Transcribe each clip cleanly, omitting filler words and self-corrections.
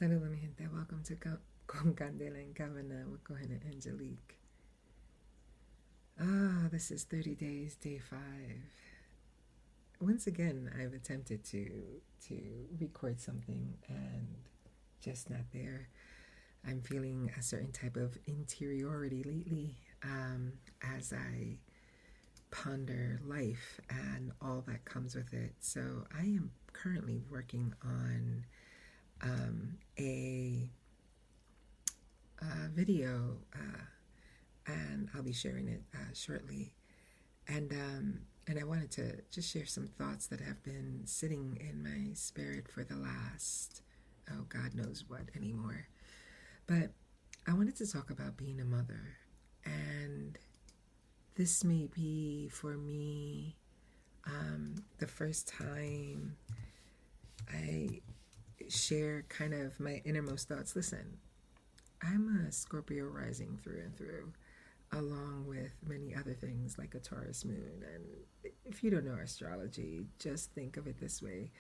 Saludos mi gente, welcome to Con Candela Y Kavanah with Kavanah Angelique. This is 30 days, day 5. Once again, I've attempted to record something and just not there. I'm feeling a certain type of interiority lately as I ponder life and all that comes with it. So I am currently working on a video, and I'll be sharing it shortly. And I wanted to just share some thoughts that have been sitting in my spirit for the last, God knows what anymore. But I wanted to talk about being a mother, and this may be for me the first time I share kind of my innermost thoughts. Listen, I'm a Scorpio rising through and through, along with many other things like a Taurus moon. And if you don't know astrology, just think of it this way.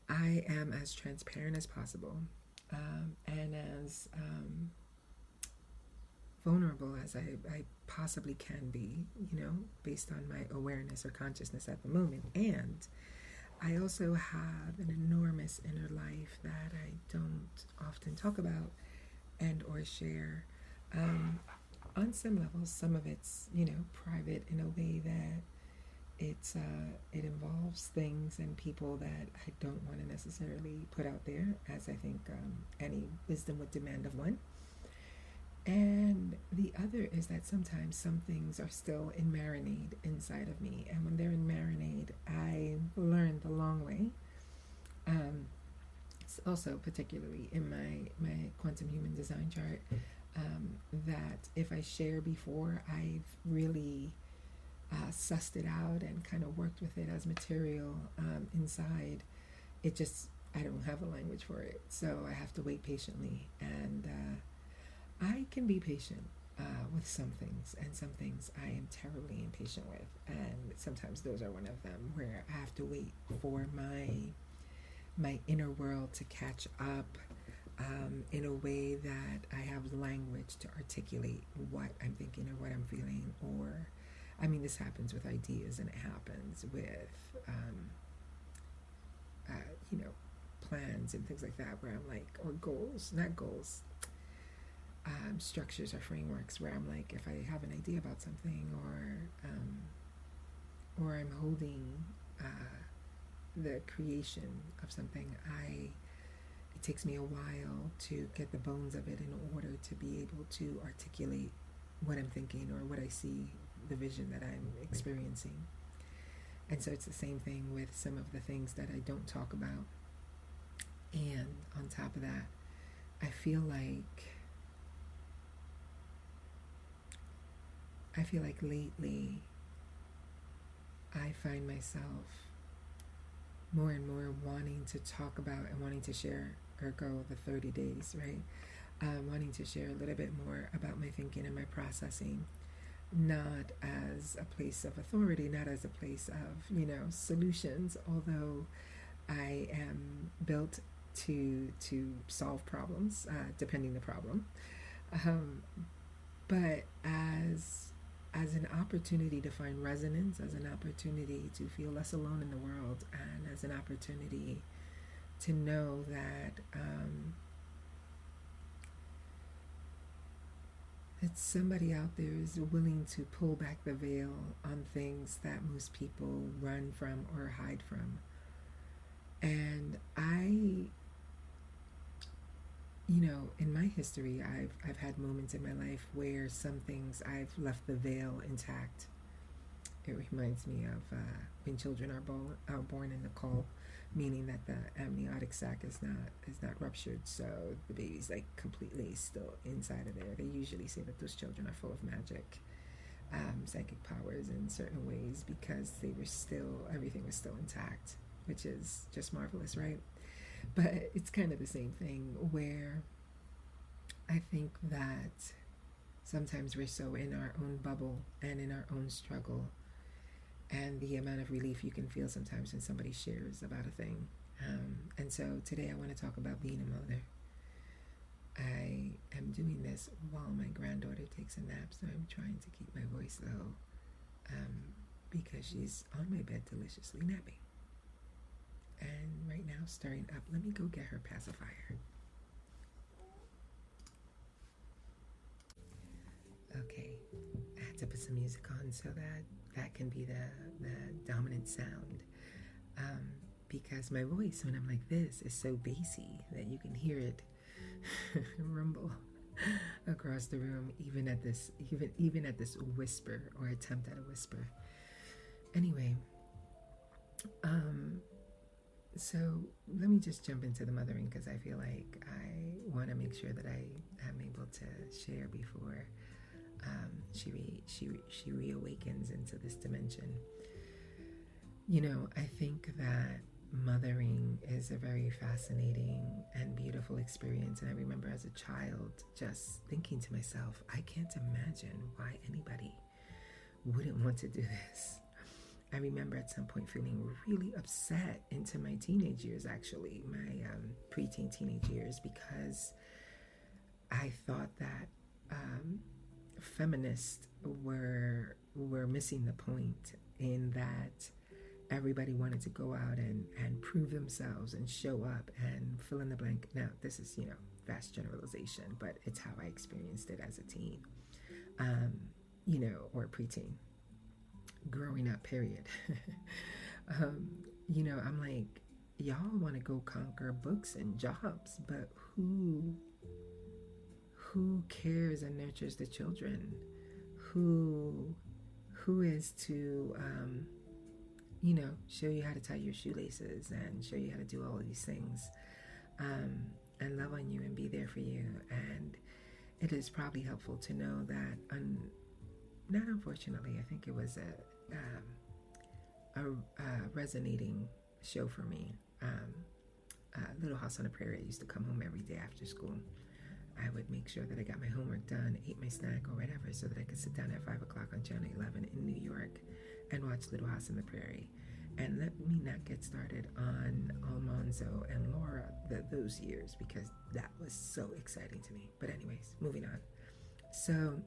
I am as transparent as possible, and as vulnerable as I possibly can be, based on my awareness or consciousness at the moment. And I also have an enormous inner life that I don't often talk about and or share. On some levels, some of it's private in a way that it involves things and people that I don't want to necessarily put out there, as I think any wisdom would demand of one. And the other is that sometimes some things are still in marinade inside of me, and when they're in marinade, I learned the long way. Also, particularly in my quantum human design chart, that if I share before I've really sussed it out and kind of worked with it as material inside, I don't have a language for it. So I have to wait patiently. And I can be patient with some things, and some things I am terribly impatient with. And sometimes those are one of them, where I have to wait for my inner world to catch up in a way that I have language to articulate what I'm thinking or what I'm feeling. Or, this happens with ideas, and it happens with, plans and things like that, where I'm like, or goals, not goals, structures or frameworks, where I'm like, if I have an idea about something, or I'm holding the creation of something, it takes me a while to get the bones of it in order to be able to articulate what I'm thinking or what I see, the vision that I'm experiencing. And so it's the same thing with some of the things that I don't talk about. And on top of that, I feel like lately I find myself more and more wanting to talk about and wanting to share, ergo the 30 days, right? Wanting to share a little bit more about my thinking and my processing, not as a place of authority, not as a place of, solutions, although I am built to solve problems, depending the problem. But as an opportunity to find resonance, as an opportunity to feel less alone in the world, and as an opportunity to know that that somebody out there is willing to pull back the veil on things that most people run from or hide from. And in my history, I've had moments in my life where some things I've left the veil intact. It reminds me of when children are born in the cold, meaning that the amniotic sac is not ruptured, so the baby's like completely still inside of there. They usually say that those children are full of magic, psychic powers in certain ways, because everything was still intact, which is just marvelous, right? But it's kind of the same thing, where I think that sometimes we're so in our own bubble and in our own struggle, and the amount of relief you can feel sometimes when somebody shares about a thing. And so today I want to talk about being a mother. I am doing this while my granddaughter takes a nap, so I'm trying to keep my voice low because she's on my bed deliciously napping. And right now, stirring up. Let me go get her pacifier. Okay, I had to put some music on so that can be the dominant sound. Because my voice, when I'm like this, is so bassy that you can hear it rumble across the room, even at this whisper or attempt at a whisper. Anyway, so let me just jump into the mothering because I feel like I want to make sure that I am able to share before she reawakens into this dimension. You know, I think that mothering is a very fascinating and beautiful experience. And I remember as a child just thinking to myself, I can't imagine why anybody wouldn't want to do this. I remember at some point feeling really upset into my teenage years, actually, my preteen teenage years, because I thought that feminists were missing the point in that everybody wanted to go out and prove themselves and show up and fill in the blank. Now, this is, vast generalization, but it's how I experienced it as a teen, or preteen, growing up, period. I'm like, y'all want to go conquer books and jobs, but who cares and nurtures the children? Who is to show you how to tie your shoelaces and show you how to do all of these things, and love on you and be there for you. And it is probably helpful to know that, not unfortunately, I think it was a resonating show for me. Little House on the Prairie. I used to come home every day after school. I would make sure that I got my homework done, ate my snack or whatever, so that I could sit down at 5 o'clock on Channel 11 in New York and watch Little House on the Prairie. And let me not get started on Almanzo and Laura those years, because that was so exciting to me. But anyways, moving on. So,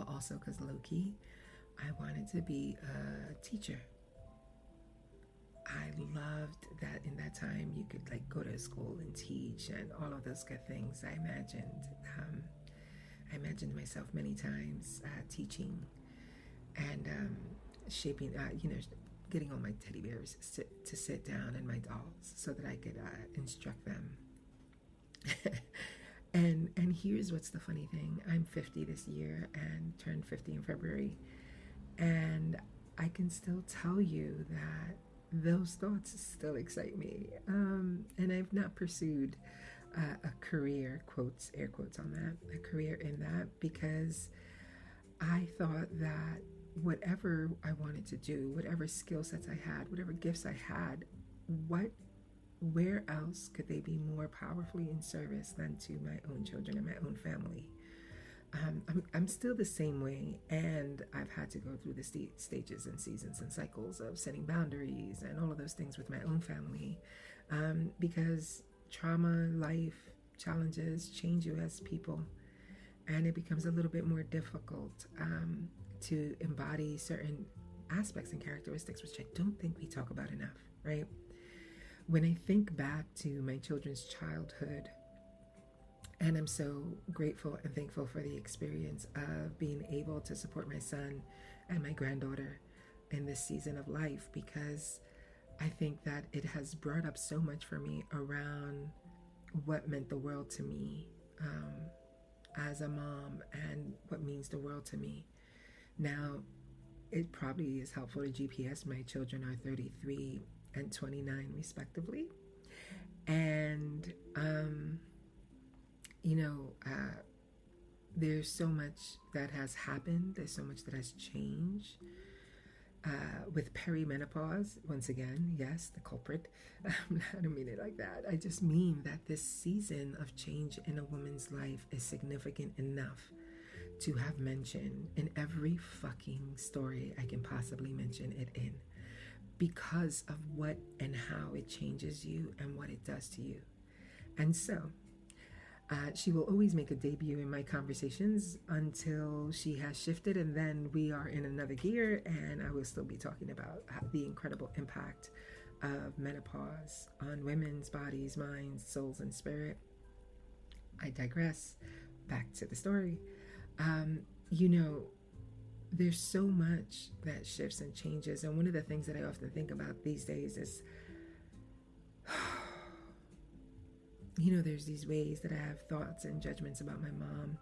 also because low-key, I wanted to be a teacher. I loved that in that time you could go to school and teach and all of those good things. I imagined myself many times teaching and shaping, getting all my teddy bears to sit down and my dolls so that I could instruct them. and here's what's the funny thing. I'm 50 this year and turned 50 in February. And I can still tell you that those thoughts still excite me. And I've not pursued a career, quotes, air quotes on that, a career in that, because I thought that whatever I wanted to do, whatever skill sets I had, whatever gifts I had, where else could they be more powerfully in service than to my own children and my own family? I'm still the same way, and I've had to go through the stages and seasons and cycles of setting boundaries and all of those things with my own family, because trauma, life, challenges change you as people, and it becomes a little bit more difficult to embody certain aspects and characteristics, which I don't think we talk about enough, right? When I think back to my children's childhood, and I'm so grateful and thankful for the experience of being able to support my son and my granddaughter in this season of life, because I think that it has brought up so much for me around what meant the world to me as a mom and what means the world to me. Now, it probably is helpful to GPS. My children are 33 and 29 respectively. And there's so much that has happened. There's so much that has changed. With perimenopause, once again, yes, the culprit. I don't mean it like that. I just mean that this season of change in a woman's life is significant enough to have mentioned in every fucking story I can possibly mention it in, because of what and how it changes you and what it does to you. And so, She will always make a debut in my conversations until she has shifted, and then we are in another gear, and I will still be talking about the incredible impact of menopause on women's bodies, minds, souls, and spirit. I digress. Back to the story. You know, there's so much that shifts and changes, and one of the things that I often think about these days is there's these ways that I have thoughts and judgments about my mom.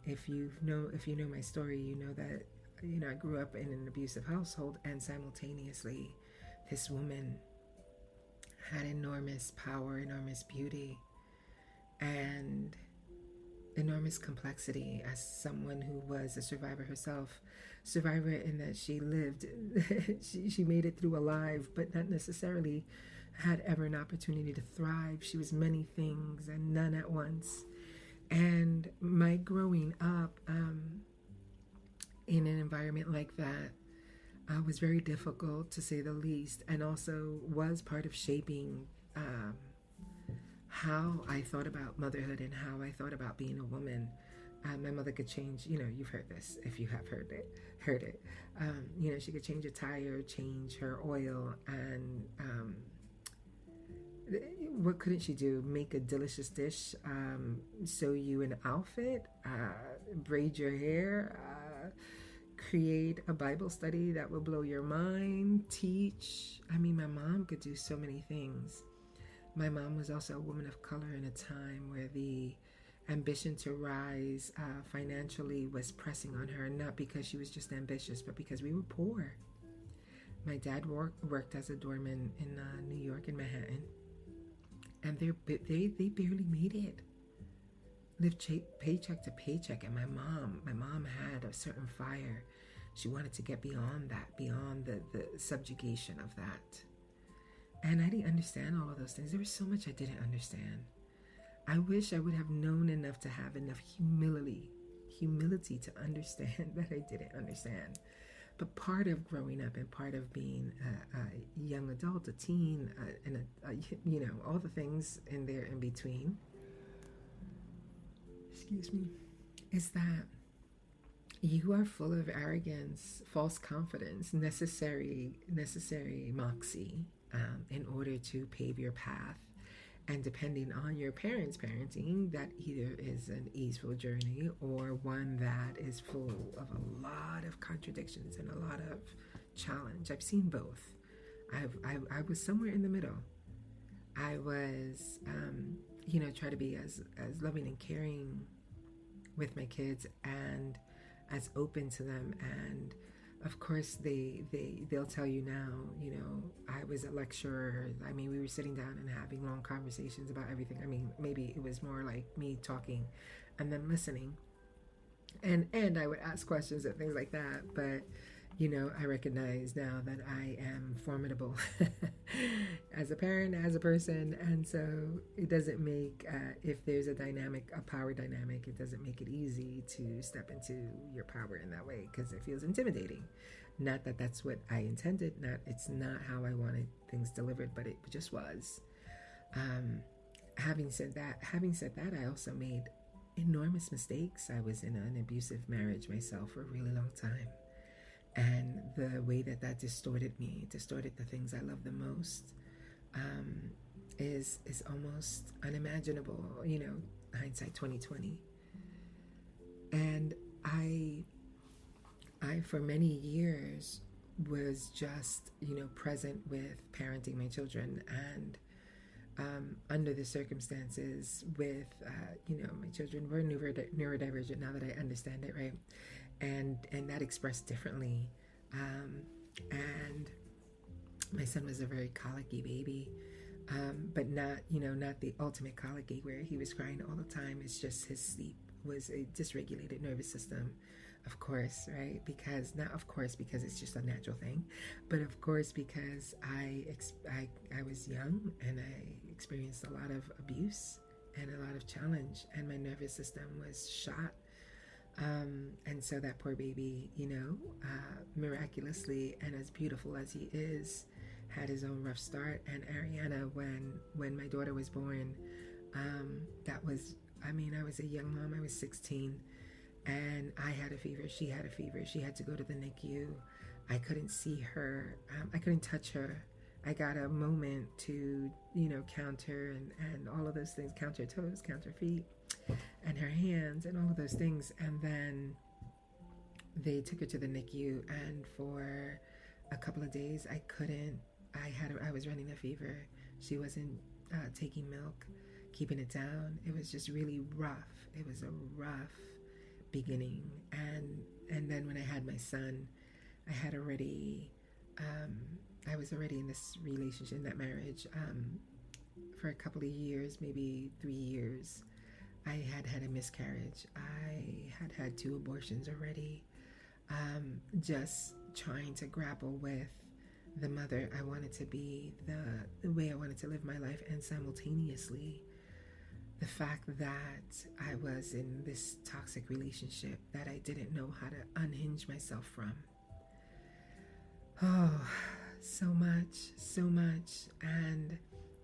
If you know my story, you know that I grew up in an abusive household, and simultaneously this woman had enormous power, enormous beauty, and enormous complexity as someone who was a survivor herself. Survivor in that she lived, she made it through alive, but not necessarily had ever an opportunity to thrive. She was many things and none at once. And my growing up in an environment like that was very difficult, to say the least, and also was part of shaping how I thought about motherhood and how I thought about being a woman. My mother could change, you've heard this if you have heard it. She could change a tire, change her oil, and what couldn't she do? Make a delicious dish, sew you an outfit, braid your hair, create a Bible study that will blow your mind, teach. I mean, my mom could do so many things. My mom was also a woman of color in a time where the ambition to rise financially was pressing on her, not because she was just ambitious, but because we were poor. My dad worked as a doorman in New York, in Manhattan, and they barely made it. Lived paycheck to paycheck, and my mom had a certain fire. She wanted to get beyond that, beyond the subjugation of that. And I didn't understand all of those things. There was so much I didn't understand. I wish I would have known enough to have enough humility to understand that I didn't understand. But part of growing up and part of being a young adult, a teen, and all the things in there in between, excuse me, is that you are full of arrogance, false confidence, necessary moxie, in order to pave your path. And depending on your parents' parenting, that either is an easeful journey or one that is full of a lot of contradictions and a lot of challenge. I've seen both. I was somewhere in the middle. I was, try to be as loving and caring with my kids and as open to them. And of course, they'll tell you now, I was a lecturer. I mean, we were sitting down and having long conversations about everything. I mean, maybe it was more like me talking and then listening. And I would ask questions and things like that. But, I recognize now that I am formidable as a parent, as a person. And so it doesn't make, if there's a power dynamic, it doesn't make it easy to step into your power in that way, because it feels intimidating. Not that that's what I intended. It's not how I wanted things delivered, but it just was. Having said that, I also made enormous mistakes. I was in an abusive marriage myself for a really long time. And the way that distorted the things I love the most, is almost unimaginable, hindsight 2020. And I for many years was just, present with parenting my children, and under the circumstances with, my children were neurodivergent, now that I understand it, right? And that expressed differently. And my son was a very colicky baby, but not the ultimate colicky where he was crying all the time. It's just his sleep was a dysregulated nervous system, of course, right? Because it's just a natural thing, but of course because I was young and I experienced a lot of abuse and a lot of challenge, and my nervous system was shot. And so that poor baby, miraculously, and as beautiful as he is, had his own rough start. And Ariana, when my daughter was born, I mean, I was a young mom. I was 16, and I had a fever. She had a fever. She had to go to the NICU. I couldn't see her. I couldn't touch her. I got a moment to, count her and all of those things, count her toes, count her feet, and her hands, and all of those things. And then they took her to the NICU, and for a couple of days, I couldn't. I was running a fever. She wasn't taking milk, keeping it down. It was just really rough. It was a rough beginning. And then when I had my son, I was already in this relationship, in that marriage, for a couple of years, maybe 3 years. I had a miscarriage. I had 2 abortions already. Just trying to grapple with the mother I wanted to be, the way I wanted to live my life, and simultaneously the fact that I was in this toxic relationship that I didn't know how to unhinge myself from. Oh, so much. And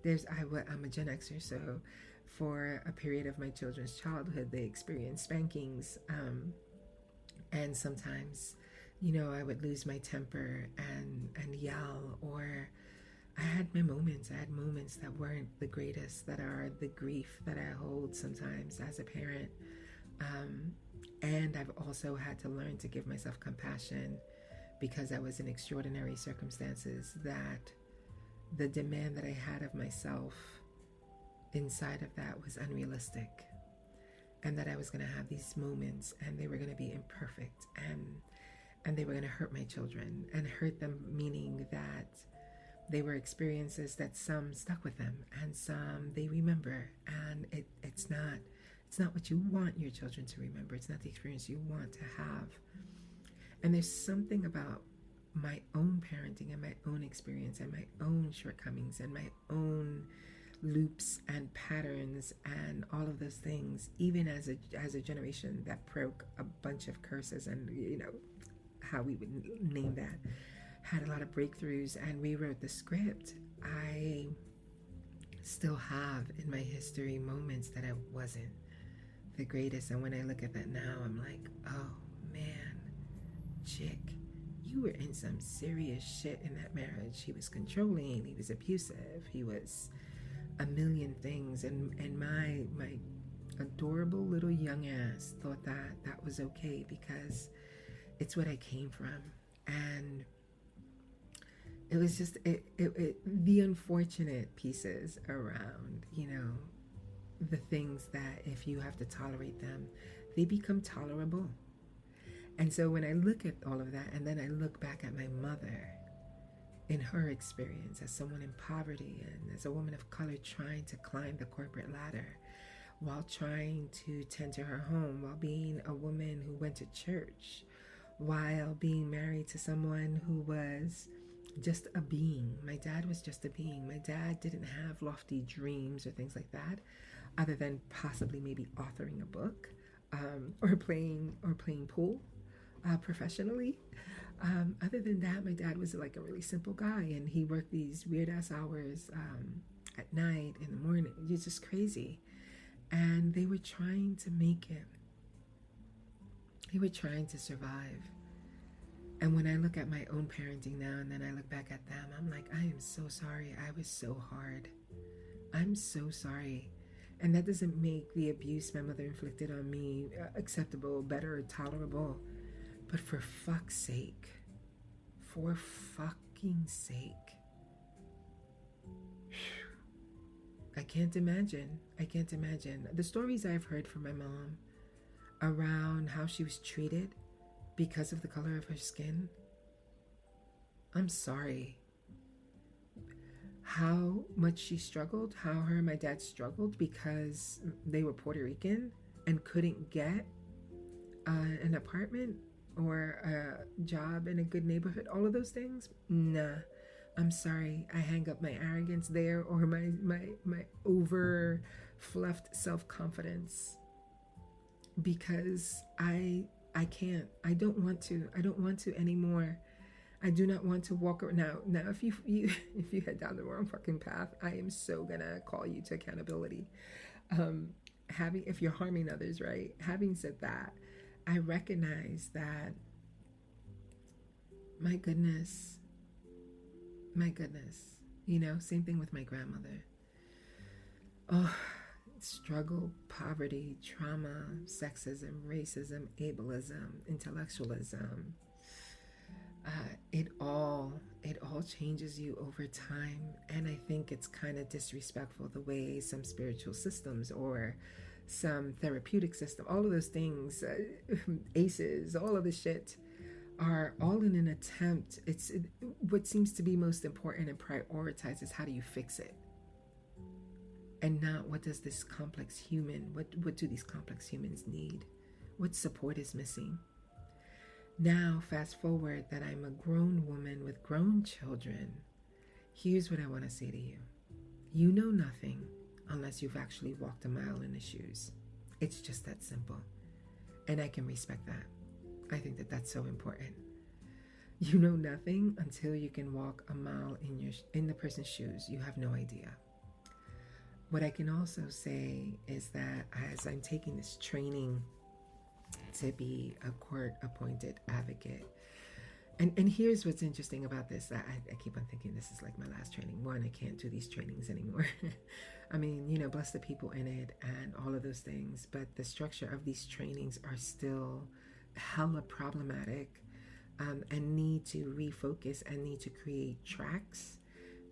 I'm a Gen Xer, so for a period of my children's childhood, they experienced spankings, and sometimes, I would lose my temper and yell, or I had moments that weren't the greatest, that are the grief that I hold sometimes as a parent. And I've also had to learn to give myself compassion, because I was in extraordinary circumstances, that the demand that I had of myself inside of that was unrealistic, and that I was going to have these moments, and they were going to be imperfect, and they were going to hurt my children, and hurt them, meaning that they were experiences that some stuck with them and some they remember, and it's not what you want your children to remember. It's not the experience you want to have. And there's something about my own parenting and my own experience and my own shortcomings and my own loops and patterns and all of those things, even as a generation that broke a bunch of curses and, how we would name that, had a lot of breakthroughs and rewrote the script. I still have in my history moments that I wasn't the greatest. And when I look at that now, I'm like, oh man, chick, you were in some serious shit in that marriage. He was controlling, he was abusive, he was a million things, and my adorable little young ass thought that was okay because it's what I came from. And it was just the unfortunate pieces around, the things that if you have to tolerate them, they become tolerable. And so when I look at all of that, and then I look back at my mother in her experience as someone in poverty and as a woman of color trying to climb the corporate ladder, while trying to tend to her home, while being a woman who went to church, while being married to someone who was just a being. My dad was just a being. My dad didn't have lofty dreams or things like that, other than possibly maybe authoring a book, or playing pool professionally. Other than that, my dad was like a really simple guy, and he worked these weird ass hours at night, in the morning. It's just crazy. And they were trying to make it. They were trying to survive. And when I look at my own parenting now, and then I look back at them, I'm like, I am so sorry. I was so hard. I'm so sorry. And that doesn't make the abuse my mother inflicted on me acceptable, better, or tolerable. But for fuck's sake, for fucking sake, I can't imagine. The stories I've heard from my mom around how she was treated because of the color of her skin. I'm sorry. How much she struggled, how her and my dad struggled because they were Puerto Rican and couldn't get an apartment or a job in a good neighborhood, all of those things. Nah, I'm sorry. I hang up my arrogance there, or my over fluffed self-confidence, because I can't. I don't want to anymore. I do not want to walk around. Now if you if you head down the wrong fucking path, I am so gonna call you to accountability. if you're harming others, right? Having said that, I recognize that, my goodness, my goodness, same thing with my grandmother. Oh, struggle, poverty, trauma, sexism, racism, ableism, intellectualism. It all changes you over time, and I think it's kind of disrespectful the way some spiritual systems or some therapeutic system, all of those things, ACEs, all of this shit, are all in an attempt. What seems to be most important and prioritized is how do you fix it, and not what does this complex human, what do these complex humans need, what support is missing. Now, fast forward that I'm a grown woman with grown children. Here's what I want to say to you. You know nothing unless you've actually walked a mile in the shoes. It's just that simple. And I can respect that. I think that that's so important. You know nothing until you can walk a mile in the person's shoes. You have no idea. What I can also say is that as I'm taking this training to be a court-appointed advocate, and here's what's interesting about this, that I keep on thinking this is like my last training. One, I can't do these trainings anymore. I mean, bless the people in it and all of those things, but the structure of these trainings are still hella problematic, and need to refocus and need to create tracks,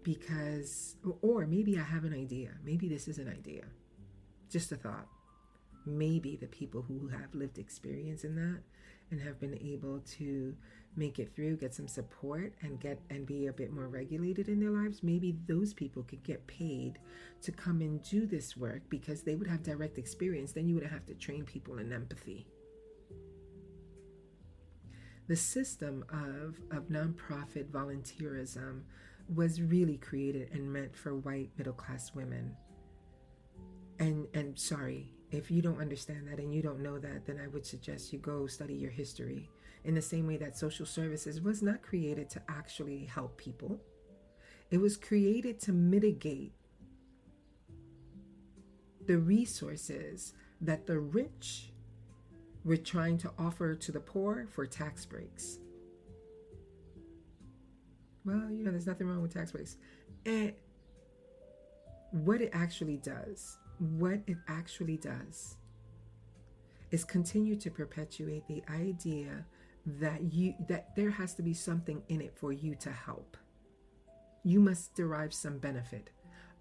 because, or maybe I have an idea. Maybe this is an idea. Just a thought. Maybe the people who have lived experience in that and have been able to make it through, get some support, and be a bit more regulated in their lives, maybe those people could get paid to come and do this work because they would have direct experience. Then you wouldn't have to train people in empathy. The system of nonprofit volunteerism was really created and meant for white middle-class women. And sorry, if you don't understand that and you don't know that, then I would suggest you go study your history. In the same way that social services was not created to actually help people. It was created to mitigate the resources that the rich were trying to offer to the poor for tax breaks. Well, there's nothing wrong with tax breaks. And what it actually does is continue to perpetuate the idea that there has to be something in it for you to help. You must derive some benefit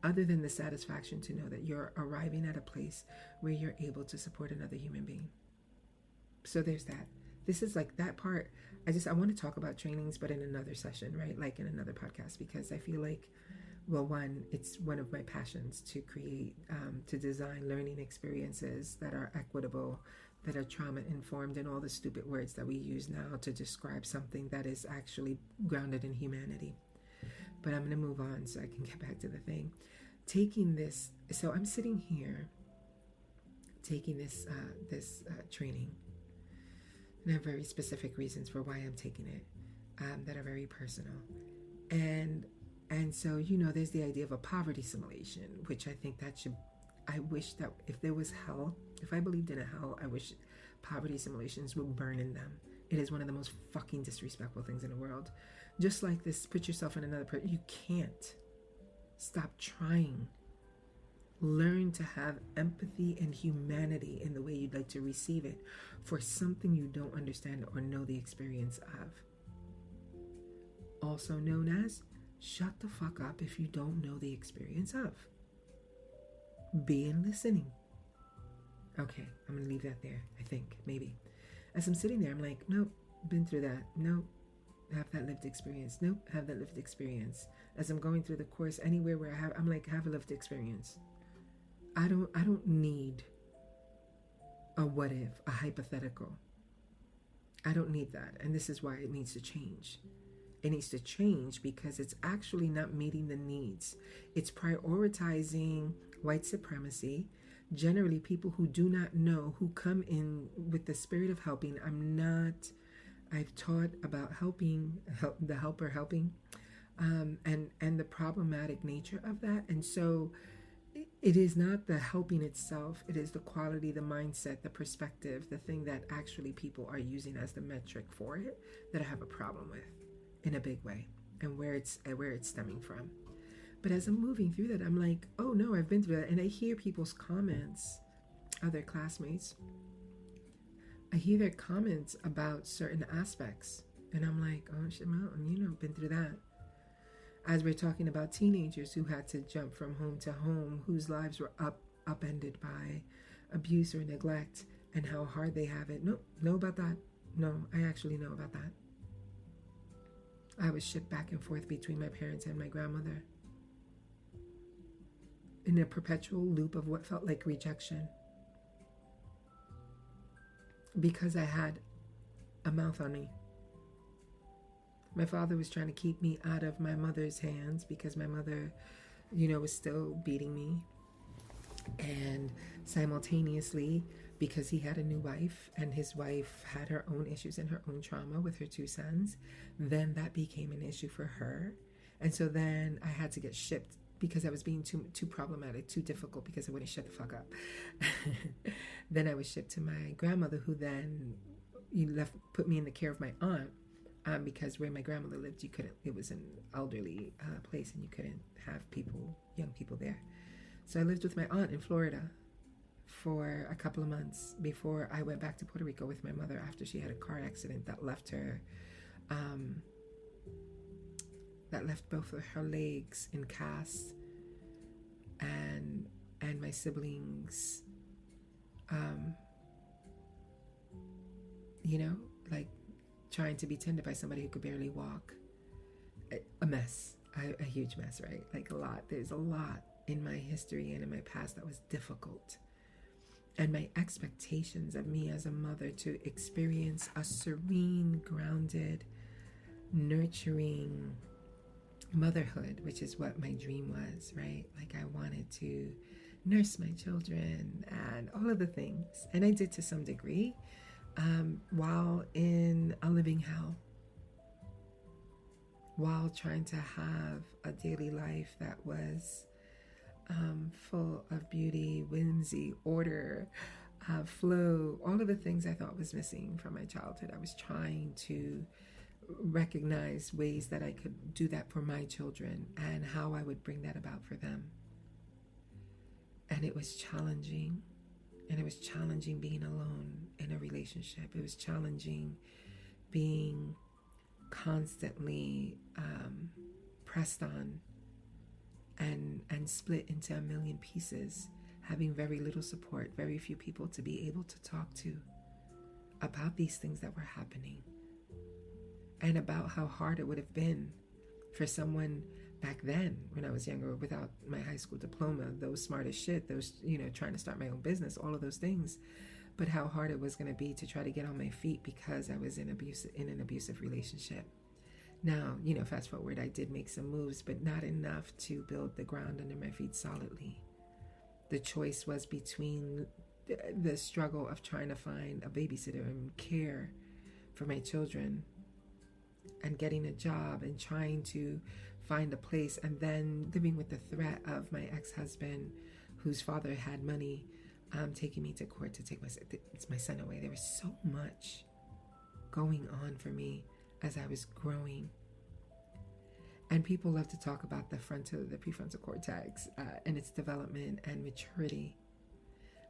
other than the satisfaction to know that you're arriving at a place where you're able to support another human being. So there's that. This is like that part. I want to talk about trainings, but in another session, right? Like in another podcast, because I feel like, well, one, it's one of my passions to create, to design learning experiences that are equitable, that are trauma informed, and all the stupid words that we use now to describe something that is actually grounded in humanity. But I'm going to move on so I can get back to the thing. Taking this, so I'm sitting here taking this training, and I have very specific reasons for why I'm taking it, that are very personal. And so, there's the idea of a poverty simulation, which I think I wish that if there was hell, if I believed in a hell, I wish poverty simulations would burn in them. It is one of the most fucking disrespectful things in the world. Just like this, put yourself in another person. You can't. Stop trying. Learn to have empathy and humanity in the way you'd like to receive it for something you don't understand or know the experience of. Also known as, shut the fuck up if you don't know the experience of. Be in listening. Okay, I'm going to leave that there, I think, maybe. As I'm sitting there, I'm like, nope, been through that. Nope, have that lived experience. Nope, have that lived experience. As I'm going through the course, anywhere where I'm like, have a lived experience. I don't need a what if, a hypothetical. I don't need that. And this is why it needs to change. It needs to change because it's actually not meeting the needs. It's prioritizing white supremacy. Generally, people who do not know, who come in with the spirit of helping. I've taught about the helper helping, and the problematic nature of that. And so It is not the helping itself, it is the quality, the mindset, the perspective, the thing that actually people are using as the metric for it that I have a problem with in a big way, and where it's stemming from. But as I'm moving through that, I'm like, oh no, I've been through that. And I hear people's comments, other classmates, I hear their comments about certain aspects. And I'm like, oh shit, well, been through that. As we're talking about teenagers who had to jump from home to home, whose lives were upended by abuse or neglect, and how hard they have it. No, know about that. No, I actually know about that. I was shipped back and forth between my parents and my grandmother in a perpetual loop of what felt like rejection, because I had a mouth on me. My father was trying to keep me out of my mother's hands because my mother, was still beating me. And simultaneously, because he had a new wife and his wife had her own issues and her own trauma with her 2 sons, then that became an issue for her. And so then I had to get shipped because I was being too problematic, too difficult, because I wouldn't shut the fuck up. Then I was shipped to my grandmother, who then put me in the care of my aunt. Because where my grandmother lived, it was an elderly place, and you couldn't have young people there. So I lived with my aunt in Florida for a couple of months before I went back to Puerto Rico with my mother after she had a car accident that left her, that left both of her legs in casts, and my siblings, like, trying to be tended by somebody who could barely walk. A mess, a huge mess, right? Like a lot. There's a lot in my history and in my past that was difficult. And my expectations of me as a mother to experience a serene, grounded, nurturing motherhood, which is what my dream was, right? Like I wanted to nurse my children and all of the things. And I did to some degree. While in a living hell, while trying to have a daily life that was full of beauty, whimsy, order, flow, all of the things I thought was missing from my childhood. I was trying to recognize ways that I could do that for my children and how I would bring that about for them. And it was challenging. And it was challenging being alone in a relationship. It was challenging being constantly pressed on and split into a million pieces, having very little support, very few people to be able to talk to about these things that were happening, and about how hard it would have been for someone back then when I was younger, without my high school diploma, those smart as shit, those, trying to start my own business, all of those things, but how hard it was going to be to try to get on my feet because I was in an abusive relationship. Now, fast forward, I did make some moves, but not enough to build the ground under my feet solidly. The choice was between the struggle of trying to find a babysitter and care for my children, and getting a job and trying to find a place, and then living with the threat of my ex-husband, whose father had money, taking me to court to take my son away. There was so much going on for me as I was growing. And people love to talk about the prefrontal cortex and its development and maturity.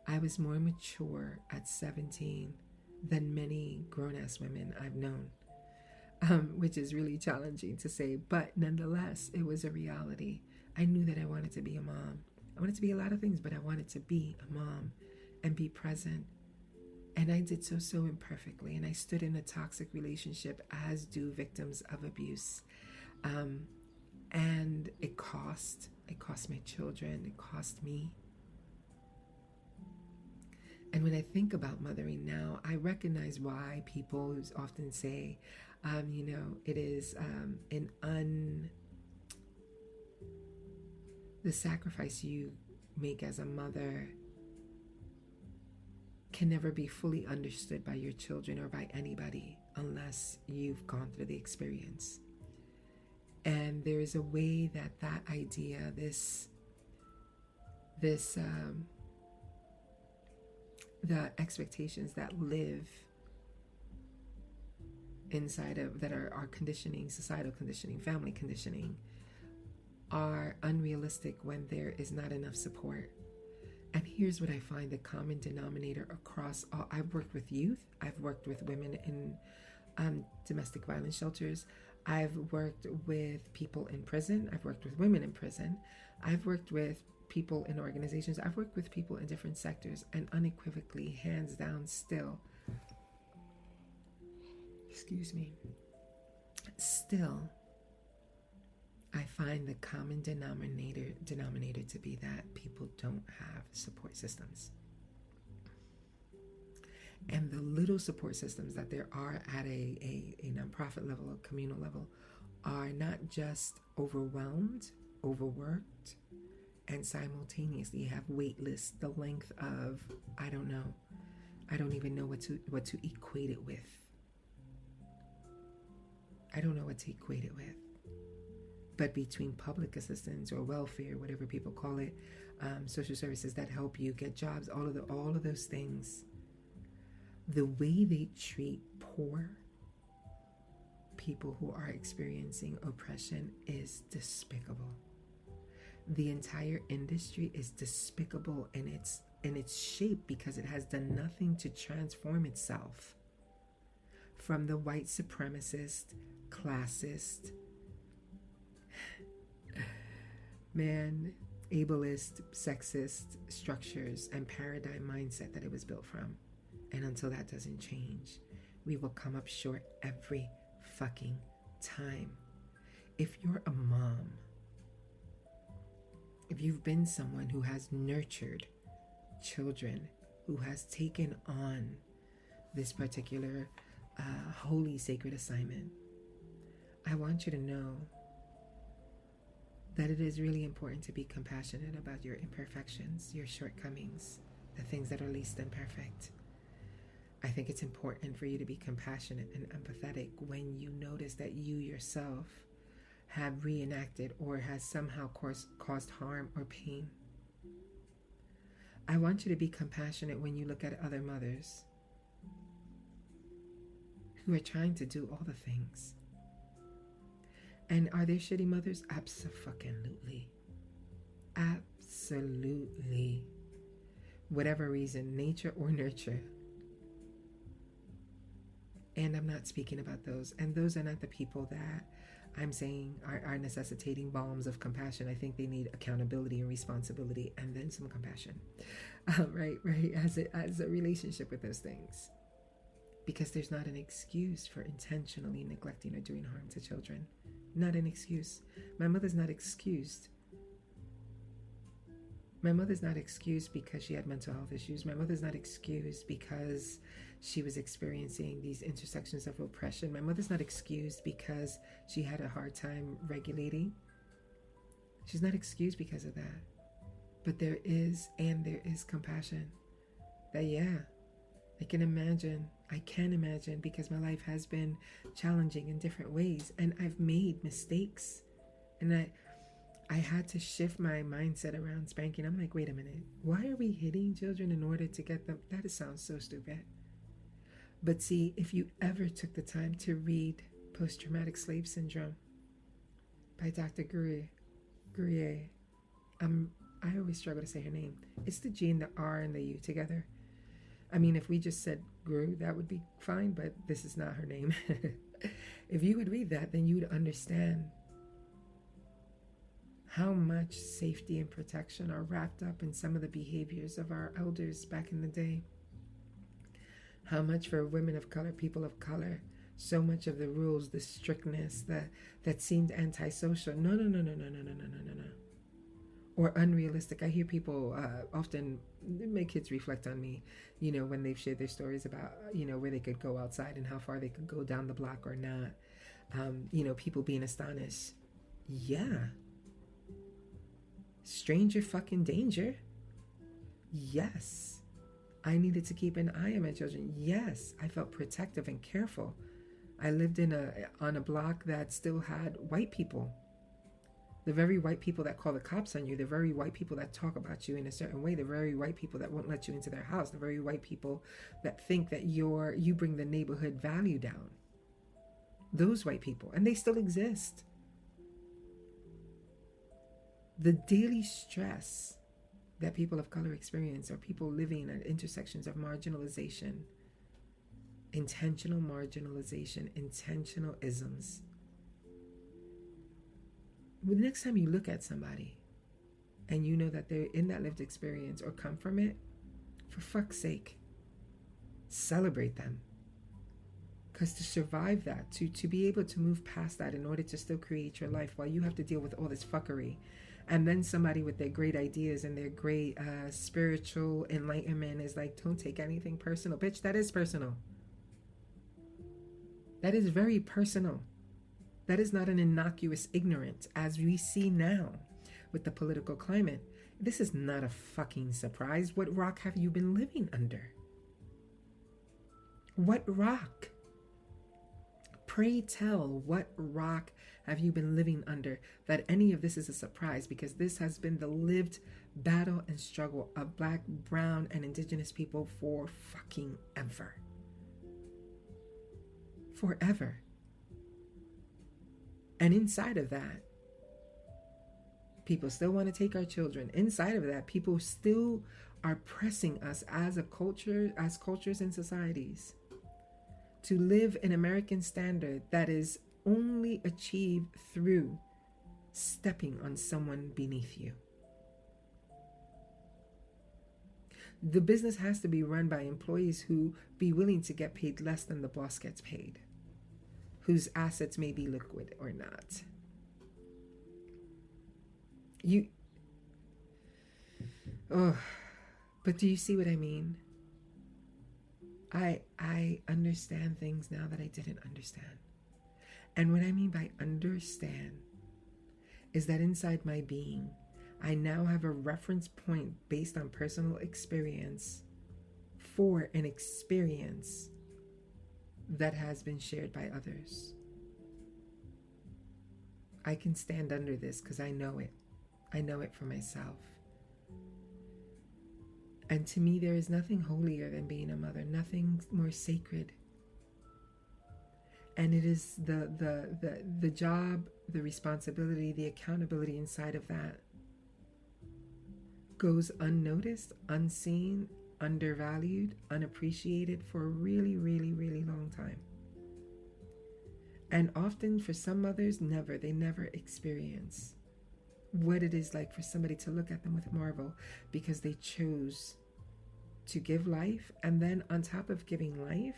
I was more mature at 17 than many grown-ass women I've known. Which is really challenging to say, but nonetheless, it was a reality. I knew that I wanted to be a mom. I wanted to be a lot of things, but I wanted to be a mom and be present. And I did so imperfectly. And I stood in a toxic relationship, as do victims of abuse. And it cost my children, it cost me. And when I think about mothering now, I recognize why people often say, it is the sacrifice you make as a mother can never be fully understood by your children or by anybody unless you've gone through the experience. And there is a way that idea, this this the expectations that live inside of, that are our conditioning, societal conditioning, family conditioning, are unrealistic when there is not enough support. And here's what I find the common denominator across all. I've worked with youth, I've worked with women in domestic violence shelters, I've worked with people in prison, I've worked with women in prison, I've worked with people in organizations, I've worked with people in different sectors, and unequivocally, hands down, still, still, I find the common denominator to be that people don't have support systems. And the little support systems that there are at a nonprofit level, a communal level, are not just overwhelmed, overworked, and simultaneously have wait lists the length of, I don't know. I don't even know what to equate it with. I don't know what to equate it with. But between public assistance or welfare, whatever people call it, social services that help you get jobs, all of those things, the way they treat poor people who are experiencing oppression is despicable. The entire industry is despicable in its shape because it has done nothing to transform itself from the white supremacist, classist, ableist, sexist structures and paradigm mindset that it was built from. And until that doesn't change, we will come up short every fucking time. If you're a mom, if you've been someone who has nurtured children, who has taken on this particular holy, sacred assignment, I want you to know that it is really important to be compassionate about your imperfections, your shortcomings, the things that are least than perfect. I think it's important for you to be compassionate and empathetic when you notice that you yourself have reenacted or has somehow caused harm or pain. I want you to be compassionate when you look at other mothers who are trying to do all the things. And are there shitty mothers? Abso-fucking-lutely. Absolutely. Whatever reason, nature or nurture. And I'm not speaking about those. And those are not the people that I'm saying are necessitating balms of compassion. I think they need accountability and responsibility and then some compassion. Right, as a relationship with those things. Because there's not an excuse for intentionally neglecting or doing harm to children. Not an excuse. My mother's not excused. My mother's not excused because she had mental health issues. My mother's not excused because she was experiencing these intersections of oppression. My mother's not excused because she had a hard time regulating. She's not excused because of that. But there is compassion. That, yeah, I can imagine because my life has been challenging in different ways and I've made mistakes. And I had to shift my mindset around spanking. I'm like, wait a minute, why are we hitting children in order to get them? That sounds so stupid. But see, if you ever took the time to read Post-Traumatic Slave Syndrome by Dr. Guerrier, I always struggle to say her name. It's the G and the R and the U together. I mean, if we just said Gru, that would be fine, but this is not her name. If you would read that, then you would understand how much safety and protection are wrapped up in some of the behaviors of our elders back in the day. How much for women of color, people of color, so much of the rules, the strictness that seemed antisocial. No. Or unrealistic. I hear people often, my kids reflect on me, when they've shared their stories about, where they could go outside and how far they could go down the block or not. People being astonished. Yeah. Stranger fucking danger. Yes. I needed to keep an eye on my children. Yes. I felt protective and careful. I lived on a block that still had white people. The very white people that call the cops on you, the very white people that talk about you in a certain way, the very white people that won't let you into their house, the very white people that think that you bring the neighborhood value down. Those white people, and they still exist. The daily stress that people of color experience are people living at intersections of marginalization, intentional marginalization, intentional isms. The next time you look at somebody and you know that they're in that lived experience or come from it, for fuck's sake, celebrate them. Because to survive that, to be able to move past that in order to still create your life while you have to deal with all this fuckery, and then somebody with their great ideas and their great spiritual enlightenment is like, don't take anything personal. Bitch, that is personal. That is very personal. That is not an innocuous ignorance, as we see now with the political climate. This is not a fucking surprise. What rock have you been living under? What rock? Pray tell, what rock have you been living under that any of this is a surprise? Because this has been the lived battle and struggle of Black, brown, and indigenous people for fucking ever. Forever. And inside of that, people still want to take our children. Inside of that, people still are pressing us as a culture, as cultures and societies, to live an American standard that is only achieved through stepping on someone beneath you. The business has to be run by employees who be willing to get paid less than the boss gets paid, whose assets may be liquid or not. But do you see what I mean? I understand things now that I didn't understand. And what I mean by understand is that inside my being, I now have a reference point based on personal experience for an experience that has been shared by others. I can stand under this because I know it. I know it for myself. And to me, there is nothing holier than being a mother, nothing more sacred. And it is the job, the responsibility, the accountability inside of that goes unnoticed, unseen, undervalued, unappreciated for a really, really, really long time. And often for some mothers, they never experience what it is like for somebody to look at them with marvel, because they chose to give life, and then on top of giving life,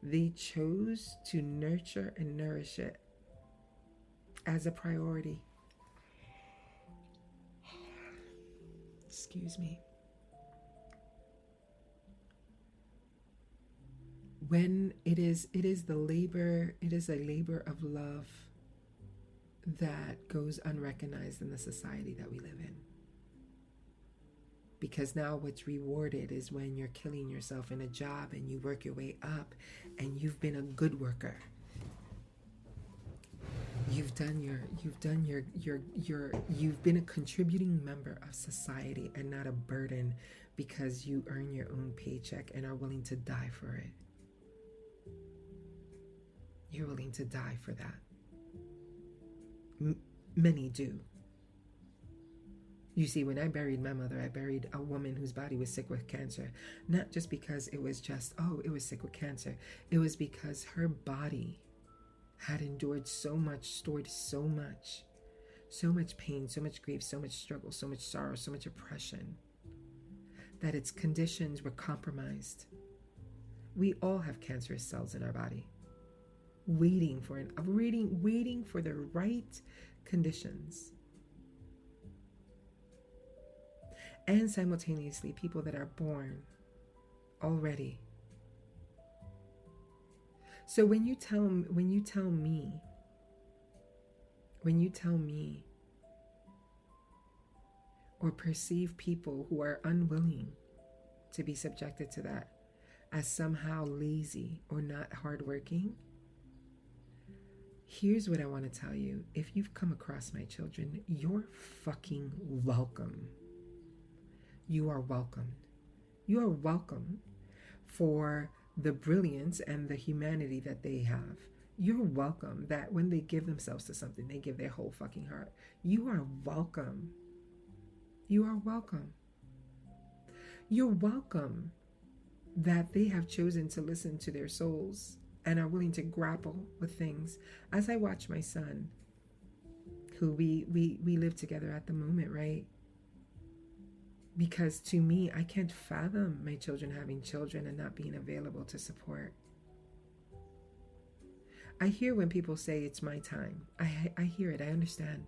they chose to nurture and nourish it as a priority. Excuse me. When it is the labor, it is a labor of love that goes unrecognized in the society that we live in. Because now what's rewarded is when you're killing yourself in a job and you work your way up and you've been a good worker. You've been a contributing member of society and not a burden, because you earn your own paycheck and are willing to die for it. You're willing to die for that. Many do. You see, when I buried my mother, I buried a woman whose body was sick with cancer. Not just because it was just, it was sick with cancer. It was because her body had endured so much, stored so much pain, so much grief, so much struggle, so much sorrow, so much oppression, that its conditions were compromised. We all have cancerous cells in our body, waiting for the right conditions. And simultaneously, people that are born already. So when you tell me or perceive people who are unwilling to be subjected to that as somehow lazy or not hardworking, Here's what I want to tell you. If you've come across my children, you're fucking welcome. You are welcome. You are welcome for the brilliance and the humanity that they have. You're welcome that when they give themselves to something, they give their whole fucking heart. You are welcome. You are welcome. You're welcome that they have chosen to listen to their souls and are willing to grapple with things. As I watch my son, who we live together at the moment, right? Because to me, I can't fathom my children having children and not being available to support. I hear when people say it's my time. I hear it. I understand.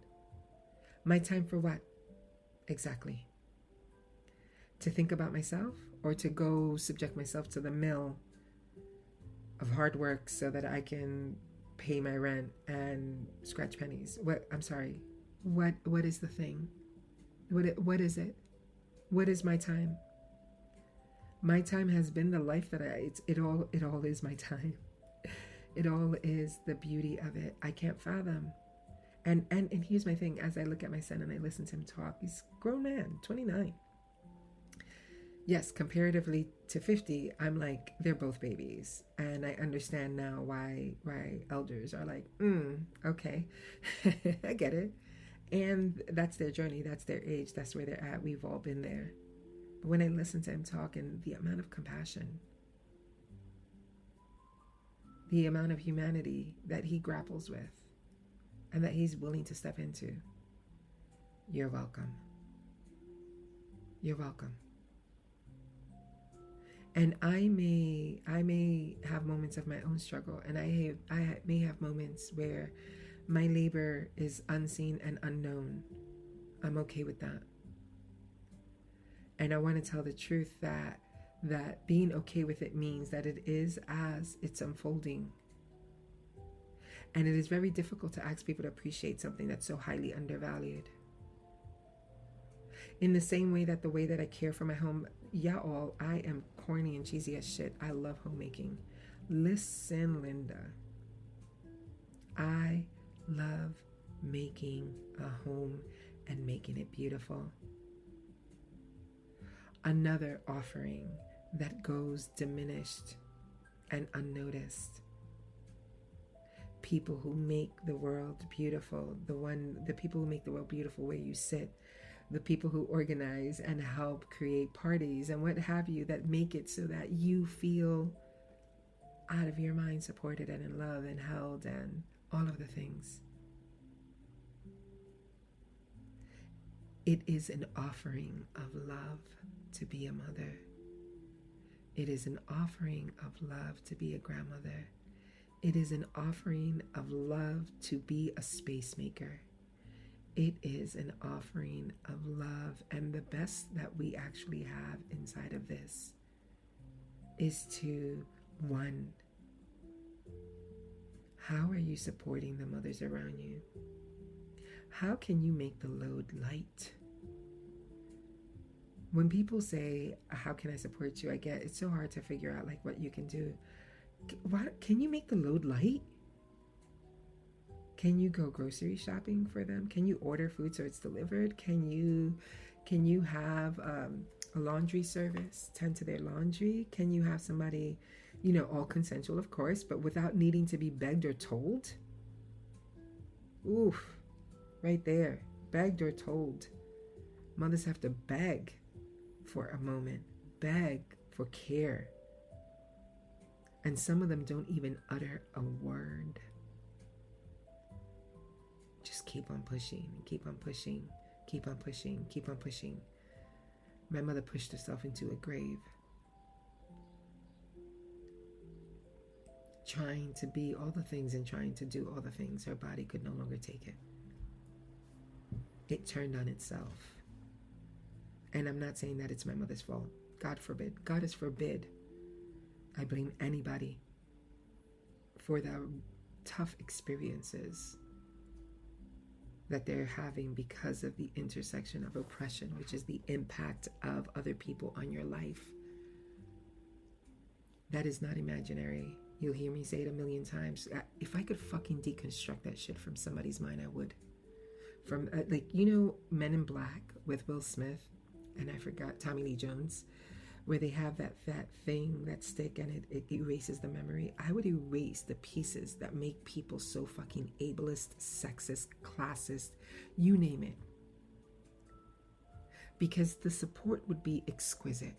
My time for what? Exactly. To think about myself, or to go subject myself to the mill of hard work so that I can pay my rent and scratch pennies? What? I'm sorry. What is the thing? What is it? What is my time? My time has been the life that it all is my time. It all is the beauty of it. I can't fathom. And here's my thing. As I look at my son and I listen to him talk, he's a grown man, 29. Yes, comparatively to 50, I'm like, they're both babies. And I understand now why elders are like, okay, I get it. And that's their journey, that's their age, that's where they're at. We've all been there. But when I listen to him talk, and the amount of compassion, the amount of humanity that he grapples with and that he's willing to step into, you're welcome. You're welcome. And I may have moments of my own struggle, and I may have moments where my labor is unseen and unknown. I'm okay with that. And I want to tell the truth that being okay with it means that it is as it's unfolding. And it is very difficult to ask people to appreciate something that's so highly undervalued. In the same way that the way that I care for my home, I am corny and cheesy as shit. I love homemaking. Listen, Linda. I love making a home and making it beautiful. Another offering that goes diminished and unnoticed. People who make the world beautiful, the people who make the world beautiful where you sit, the people who organize and help create parties and what have you, that make it so that you feel out of your mind supported and in love and held and all of the things. It is an offering of love to be a mother. It is an offering of love to be a grandmother. It is an offering of love to be a space maker. It is an offering of love, and the best that we actually have inside of this is to, one, how are you supporting the mothers around you? How can you make the load light? When people say, how can I support you? It's so hard to figure out like what you can do. Can you make the load light? Can you go grocery shopping for them? Can you order food so it's delivered? Can you have a laundry service, tend to their laundry? Can you have somebody, all consensual, of course, but without needing to be begged or told? Oof, right there, begged or told. Mothers have to beg for a moment, beg for care. And some of them don't even utter a word. Just keep on pushing, keep on pushing, keep on pushing, keep on pushing. My mother pushed herself into a grave, trying to be all the things and trying to do all the things. Her body could no longer take it. It turned on itself. And I'm not saying that it's my mother's fault. God forbid. God is forbid. I blame anybody for the tough experiences that they're having because of the intersection of oppression, which is the impact of other people on your life. That is not imaginary. You'll hear me say it a million times. If I could fucking deconstruct that shit from somebody's mind, I would. From like, you know, Men in Black with Will Smith, and I forgot, Tommy Lee Jones, where they have that thing, that stick, and it erases the memory. I would erase the pieces that make people so fucking ableist, sexist, classist, you name it. Because the support would be exquisite.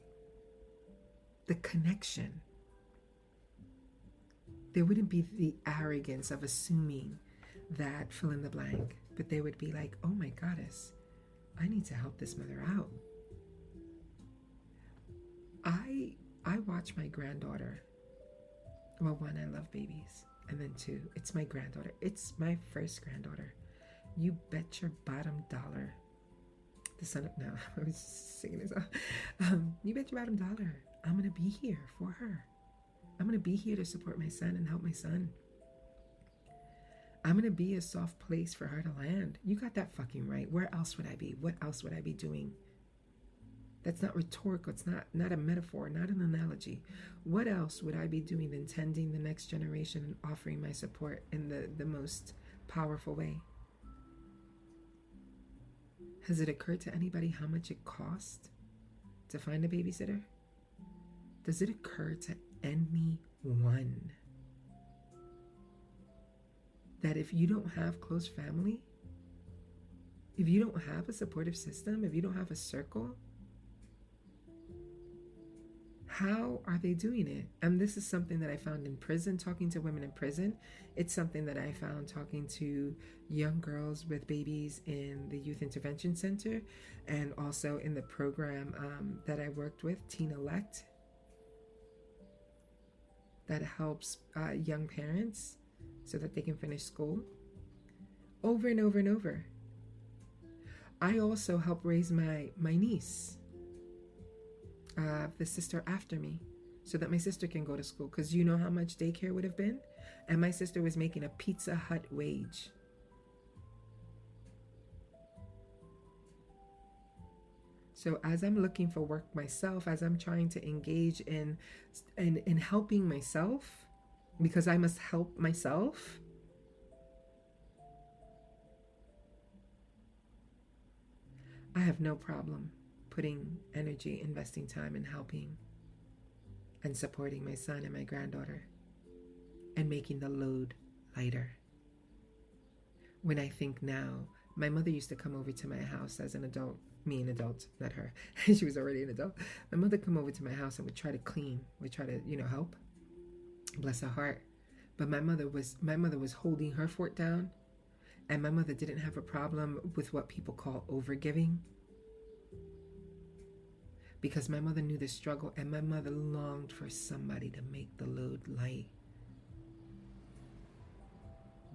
The connection. There wouldn't be the arrogance of assuming that fill in the blank, but they would be like, oh my goddess, I need to help this mother out. I watch my granddaughter. Well, one, I love babies. And then two, it's my granddaughter. It's my first granddaughter. You bet your bottom dollar. The son of, no, I was singing this. You bet your bottom dollar. I'm going to be here for her. I'm going to be here to support my son and help my son. I'm going to be a soft place for her to land. You got that fucking right. Where else would I be? What else would I be doing? That's not rhetorical. It's not a metaphor, not an analogy. What else would I be doing than tending the next generation and offering my support in the most powerful way? Has it occurred to anybody how much it costs to find a babysitter? Does it occur to anyone that if you don't have close family, if you don't have a supportive system, if you don't have a circle, how are they doing it? And this is something that I found in prison, talking to women in prison. It's something that I found talking to young girls with babies in the Youth Intervention Center, and also in the program that I worked with, Teen Elect, that helps young parents so that they can finish school. Over and over and over. I also help raise my niece, the sister after me, so that my sister can go to school, because you know how much daycare would have been? And my sister was making a Pizza Hut wage. So as I'm looking for work myself, as I'm trying to engage in helping myself, because I must help myself, I have no problem putting energy, investing time in helping and supporting my son and my granddaughter and making the load lighter. When I think now, my mother used to come over to my house as an adult, me an adult, not her. She was already an adult. My mother come over to my house and would try to clean, would try to, help. Bless her heart. But my mother was holding her fort down, and my mother didn't have a problem with what people call overgiving. Because my mother knew the struggle, and my mother longed for somebody to make the load light.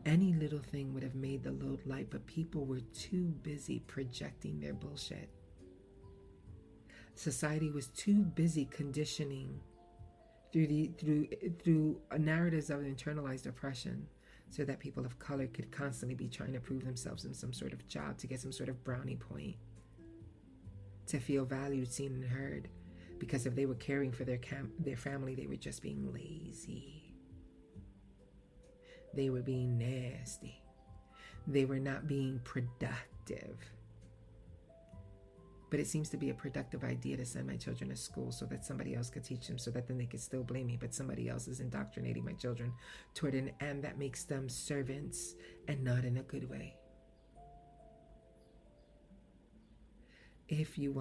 Any little thing would have made the load light, but people were too busy projecting their bullshit. Society was too busy conditioning through narratives of internalized oppression, so that people of color could constantly be trying to prove themselves in some sort of job to get some sort of brownie point, to feel valued, seen, and heard. Because if they were caring for their family, they were just being lazy. They were being nasty. They were not being productive. But it seems to be a productive idea to send my children to school so that somebody else could teach them, so that then they could still blame me, but somebody else is indoctrinating my children toward an end that makes them servants, and not in a good way. If you want